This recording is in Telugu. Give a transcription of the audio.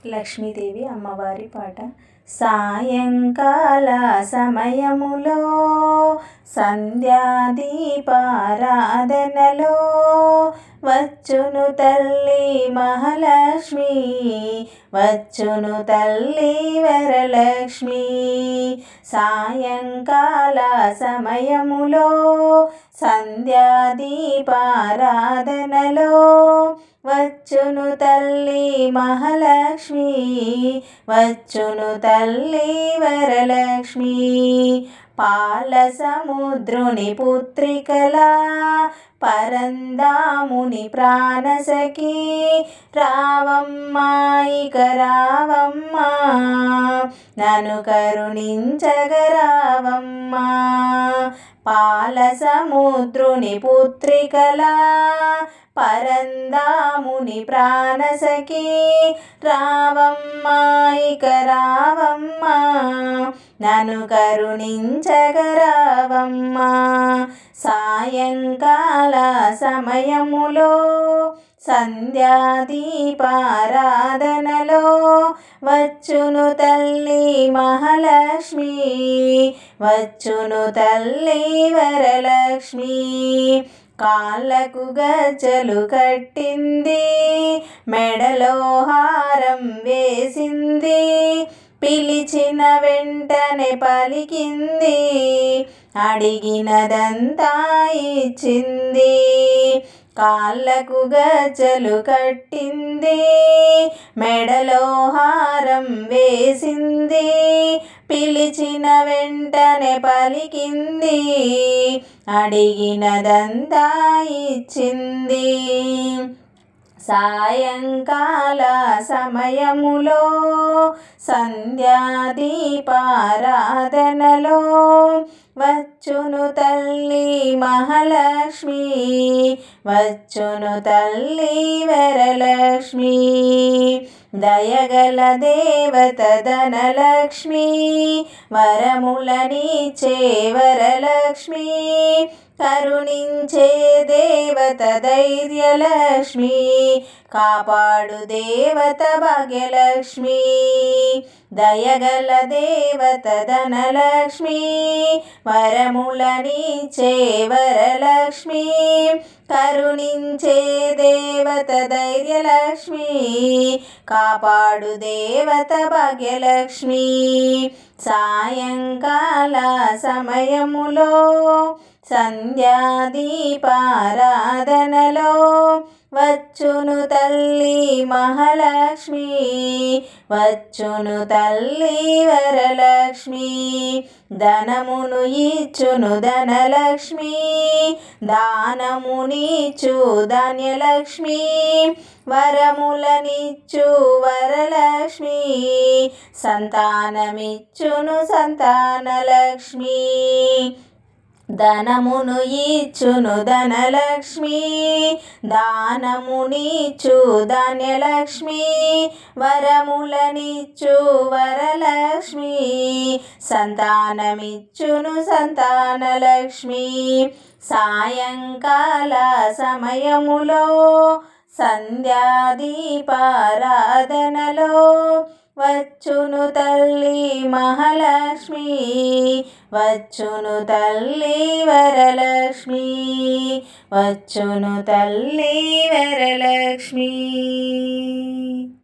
లక్ష్మీదేవి అమ్మవారి పాట. సాయంకాల సమయములో సంధ్యాదీపారాధనలో వచ్చును తల్లి మహాలక్ష్మి, వచ్చును తల్లి వరలక్ష్మి. సాయంకాల సమయములో సంధ్యాదీపారాధనలో వచ్చును తల్లి మహాలక్ష్మి, వచ్చును తల్లి వరలక్ష్మి. పాల సముద్రుని పుత్రికలా పరందాముని ప్రాణసఖి రావమ్మా, ఇక రావమ్మా, నన్ను కరుణించగరావమ్మా. పాల సముద్రుని పుత్రికలా పరందాముని ప్రాణసఖి రావమ్మా, ఇక రావమ్మా, నన్ను కరుణించగరావమ్మా. సాయంకాల సమయములో సంధ్యాదీపారాధనలో వచ్చును తల్లి మహాలక్ష్మి, వచ్చును తల్లి వరలక్ష్మి. కాళ్ళకు గజ్జలు కట్టింది, మెడలో హారం వేసింది, పిలిచిన వెంటనే పలికింది, అడిగినదంతా ఇచ్చింది. కాళ్ళకు గజ్జలు కట్టింది, మెడలో హారం వేసింది, పిలిచిన వెంటనే పలికింది, అడిగినదంతా ఇచ్చింది. సాయంకాల సమయములో సంధ్యాదీపారాధనలో వచ్చును తల్లి మహాలక్ష్మి, వచ్చును తల్లి వరలక్ష్మి. దయగల దేవత ధనలక్ష్మి, వరములనిచ్చే వరలక్ష్మి, కరుణించే దేవత ధైర్యలక్ష్మి, కాపాడు దేవత భాగ్యలక్ష్మి. దయగల దేవత ధనలక్ష్మి, వరములనిచ్చే వరలక్ష్మి, కరుణించే దేవత ధైర్యలక్ష్మి, కాపాడు దేవత భాగ్యలక్ష్మి. సాయంకాల సమయములో సంధ్యాదీపారాధనలో వచ్చును తల్లి మహాలక్ష్మి, వచ్చును తల్లి వరలక్ష్మి. ధనమును ఇచ్చును ధనలక్ష్మి, దానమునిచ్చు ధాన్యలక్ష్మి, వరములనిచ్చు వరలక్ష్మి, సంతానమిచ్చును సంతానలక్ష్మి. ధనమును ఇచ్చును ధనలక్ష్మి, దానమునిచ్చు ధాన్యలక్ష్మి, వరములనిచ్చు వరలక్ష్మి, సంతానమిచ్చును సంతానలక్ష్మి. సాయంకాల సమయములో సంధ్యాదీపారాధనలో వచ్చును తల్లి మహాలక్ష్మి, వచ్చును తల్లి వరలక్ష్మి, వచ్చును తల్లి వరలక్ష్మి.